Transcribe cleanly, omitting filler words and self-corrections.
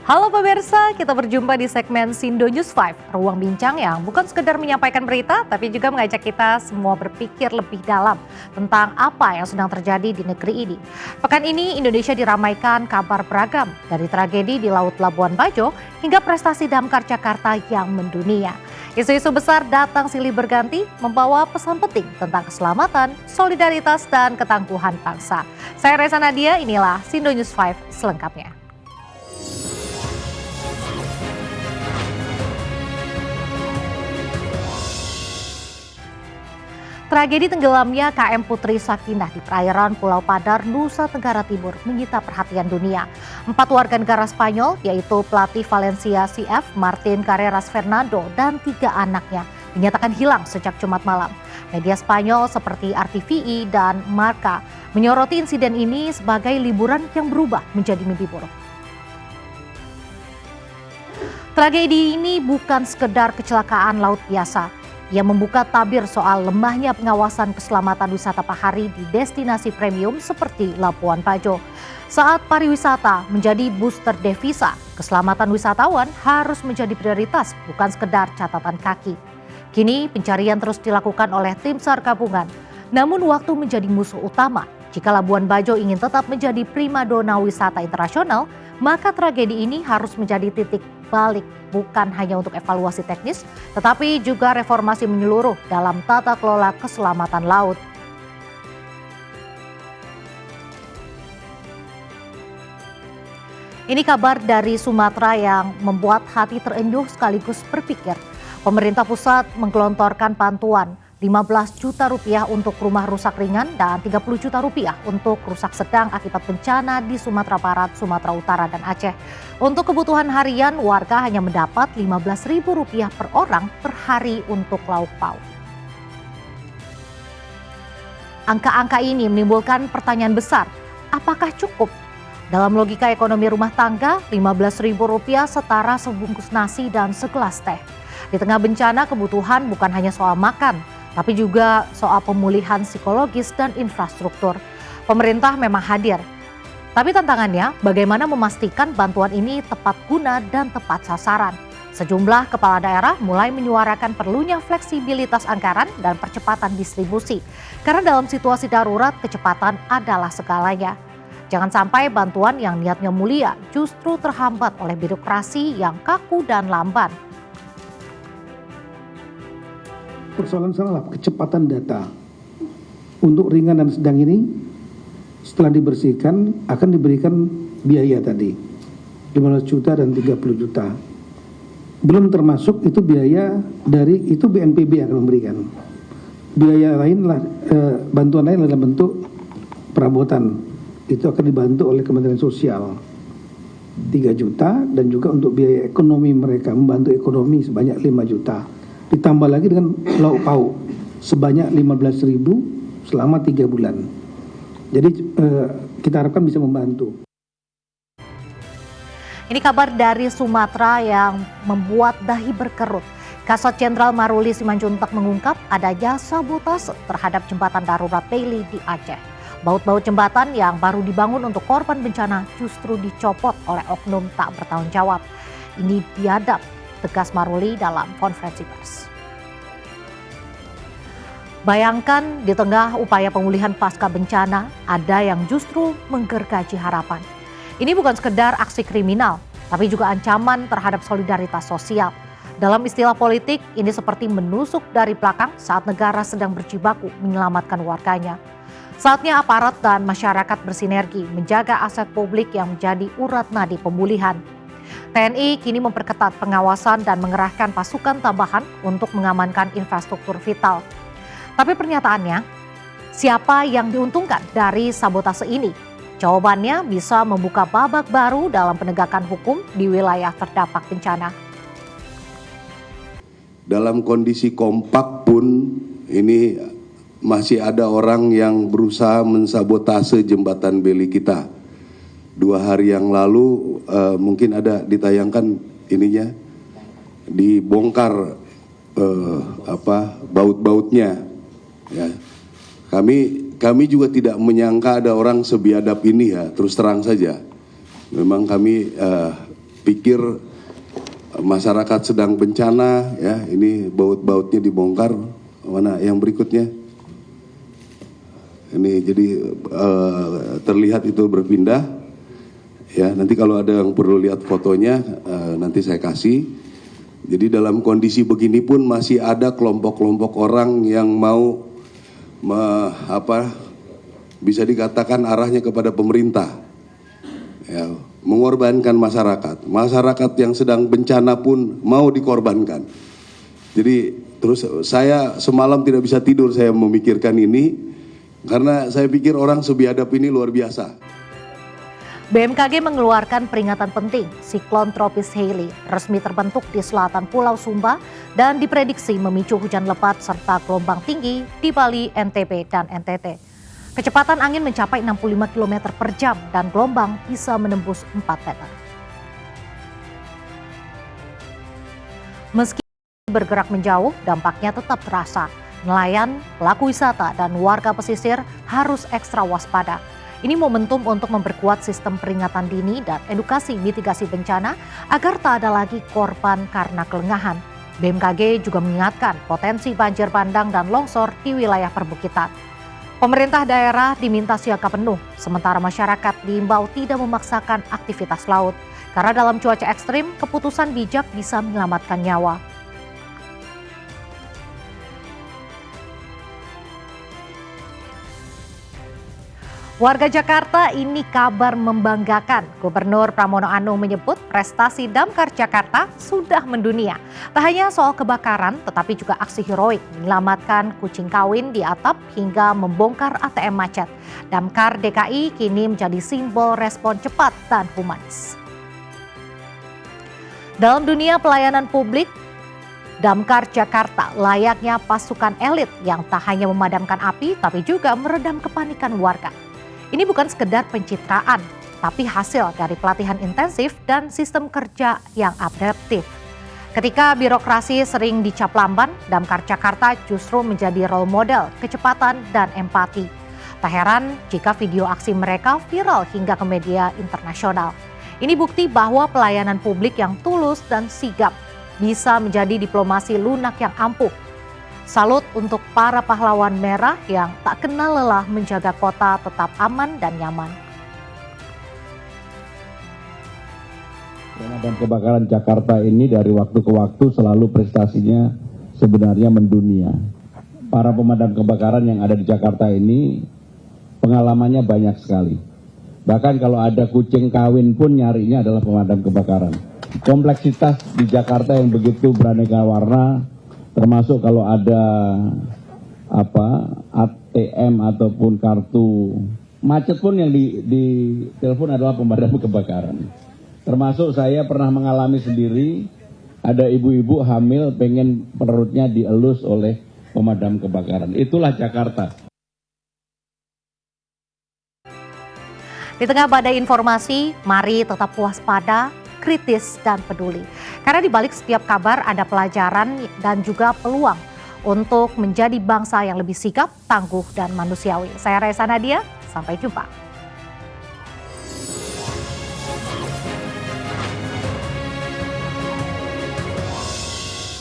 Halo pemirsa, kita berjumpa di segmen Sindo News 5, ruang bincang yang bukan sekedar menyampaikan berita, tapi juga mengajak kita semua berpikir lebih dalam tentang apa yang sedang terjadi di negeri ini. Pekan ini Indonesia diramaikan kabar beragam, dari tragedi di Laut Labuan Bajo hingga prestasi damkar Jakarta yang mendunia. Isu-isu besar datang silih berganti, membawa pesan penting tentang keselamatan, solidaritas, dan ketangguhan bangsa. Saya Reza Nadia, inilah Sindo News 5 selengkapnya. Tragedi tenggelamnya KM Putri Sakinah di perairan Pulau Padar, Nusa Tenggara Timur menyita perhatian dunia. 4 warga negara Spanyol, yaitu pelatih Valencia CF, Martin Carreras Fernando, dan 3 anaknya dinyatakan hilang sejak Jumat malam. Media Spanyol seperti RTVI dan Marca menyoroti insiden ini sebagai liburan yang berubah menjadi mimpi buruk. Tragedi ini bukan sekedar kecelakaan laut biasa. Ia membuka tabir soal lemahnya pengawasan keselamatan wisata bahari di destinasi premium seperti Labuan Bajo. Saat pariwisata menjadi booster devisa, keselamatan wisatawan harus menjadi prioritas, bukan sekedar catatan kaki. Kini pencarian terus dilakukan oleh tim SAR gabungan. Namun waktu menjadi musuh utama. Jika Labuan Bajo ingin tetap menjadi primadona wisata internasional, maka tragedi ini harus menjadi titik balik, bukan hanya untuk evaluasi teknis, tetapi juga reformasi menyeluruh dalam tata kelola keselamatan laut. Ini kabar dari Sumatera yang membuat hati terenyuh sekaligus berpikir. Pemerintah pusat menggelontorkan bantuan 15 juta rupiah untuk rumah rusak ringan dan 30 juta rupiah untuk rusak sedang akibat bencana di Sumatera Barat, Sumatera Utara, dan Aceh. Untuk kebutuhan harian, warga hanya mendapat Rp15.000 per orang per hari untuk lauk pauk. Angka-angka ini menimbulkan pertanyaan besar, apakah cukup? Dalam logika ekonomi rumah tangga, Rp15.000 setara sebungkus nasi dan segelas teh. Di tengah bencana, kebutuhan bukan hanya soal makan, tapi juga soal pemulihan psikologis dan infrastruktur. Pemerintah memang hadir, tapi tantangannya bagaimana memastikan bantuan ini tepat guna dan tepat sasaran. Sejumlah kepala daerah mulai menyuarakan perlunya fleksibilitas anggaran dan percepatan distribusi. Karena dalam situasi darurat, kecepatan adalah segalanya. Jangan sampai bantuan yang niatnya mulia justru terhambat oleh birokrasi yang kaku dan lamban. Persoalan salah kecepatan data untuk ringan dan sedang ini setelah dibersihkan akan diberikan biaya tadi 15 juta dan 30 juta. Belum termasuk itu biaya dari itu BNPB yang akan memberikan. Biaya lain lah, bantuan lain dalam bentuk perabotan itu akan dibantu oleh Kementerian Sosial 3 juta dan juga untuk biaya ekonomi mereka membantu ekonomi sebanyak 5 juta. Ditambah lagi dengan lauk pauk sebanyak 15.000 selama 3 bulan. Jadi kita harapkan bisa membantu. Ini kabar dari Sumatera yang membuat dahi berkerut. Kasat Jenderal Maruli Simanjuntak mengungkap adanya sabotase terhadap jembatan darurat Bailey di Aceh. Baut-baut jembatan yang baru dibangun untuk korban bencana justru dicopot oleh oknum tak bertanggung jawab. Ini biadab, tegas Maruli dalam konferensi pers. Bayangkan di tengah upaya pemulihan pasca bencana, ada yang justru menggergaji harapan. Ini bukan sekedar aksi kriminal, tapi juga ancaman terhadap solidaritas sosial. Dalam istilah politik, ini seperti menusuk dari belakang saat negara sedang berjibaku menyelamatkan warganya. Saatnya aparat dan masyarakat bersinergi menjaga aset publik yang menjadi urat nadi pemulihan. TNI kini memperketat pengawasan dan mengerahkan pasukan tambahan untuk mengamankan infrastruktur vital. Tapi pernyataannya, siapa yang diuntungkan dari sabotase ini? Jawabannya bisa membuka babak baru dalam penegakan hukum di wilayah terdampak bencana. Dalam kondisi kompak pun ini masih ada orang yang berusaha mensabotase jembatan Bailey kita. 2 hari yang lalu mungkin ada ditayangkan ininya, dibongkar baut-bautnya. Ya. Kami juga tidak menyangka ada orang sebiadab ini ya, terus terang saja. Memang kami pikir masyarakat sedang bencana, ya ini baut-bautnya dibongkar. Mana yang berikutnya? Ini jadi terlihat itu berpindah. Ya nanti kalau ada yang perlu lihat fotonya nanti saya kasih. Jadi dalam kondisi begini pun masih ada kelompok-kelompok orang yang mau bisa dikatakan arahnya kepada pemerintah. Ya, mengorbankan masyarakat yang sedang bencana pun mau dikorbankan. Jadi terus saya semalam tidak bisa tidur, saya memikirkan ini karena saya pikir orang sebiadab ini luar biasa. BMKG mengeluarkan peringatan penting, siklon tropis Hailey resmi terbentuk di selatan Pulau Sumba dan diprediksi memicu hujan lebat serta gelombang tinggi di Bali, NTB, dan NTT. Kecepatan angin mencapai 65 km per jam dan gelombang bisa menembus 4 meter. Meski bergerak menjauh, dampaknya tetap terasa. Nelayan, pelaku wisata, dan warga pesisir harus ekstra waspada. Ini momentum untuk memperkuat sistem peringatan dini dan edukasi mitigasi bencana agar tak ada lagi korban karena kelengahan. BMKG juga mengingatkan potensi banjir bandang dan longsor di wilayah perbukitan. Pemerintah daerah diminta siaga penuh, sementara masyarakat diimbau tidak memaksakan aktivitas laut. Karena dalam cuaca ekstrim, keputusan bijak bisa menyelamatkan nyawa. Warga Jakarta, ini kabar membanggakan. Gubernur Pramono Anung menyebut prestasi Damkar Jakarta sudah mendunia. Tak hanya soal kebakaran, tetapi juga aksi heroik menyelamatkan kucing kawin di atap hingga membongkar ATM macet. Damkar DKI kini menjadi simbol respon cepat dan humanis. Dalam dunia pelayanan publik, Damkar Jakarta layaknya pasukan elit yang tak hanya memadamkan api, tapi juga meredam kepanikan warga. Ini bukan sekedar pencitraan, tapi hasil dari pelatihan intensif dan sistem kerja yang adaptif. Ketika birokrasi sering dicap lamban, Damkar Jakarta justru menjadi role model kecepatan dan empati. Tak heran jika video aksi mereka viral hingga ke media internasional. Ini bukti bahwa pelayanan publik yang tulus dan sigap bisa menjadi diplomasi lunak yang ampuh. Salut untuk para pahlawan merah yang tak kenal lelah menjaga kota tetap aman dan nyaman. Pemadam kebakaran Jakarta ini dari waktu ke waktu selalu prestasinya sebenarnya mendunia. Para pemadam kebakaran yang ada di Jakarta ini pengalamannya banyak sekali. Bahkan kalau ada kucing kawin pun nyarinya adalah pemadam kebakaran. Kompleksitas di Jakarta yang begitu beraneka warna, termasuk kalau ada ATM ataupun kartu macet pun yang di telepon adalah pemadam kebakaran. Termasuk saya pernah mengalami sendiri, ada ibu-ibu hamil pengen perutnya dielus oleh pemadam kebakaran. Itulah Jakarta. Di tengah badai informasi, mari tetap waspada, kritis, dan peduli. Karena di balik setiap kabar ada pelajaran dan juga peluang untuk menjadi bangsa yang lebih sigap, tangguh, dan manusiawi. Saya Raisa Nadia, sampai jumpa.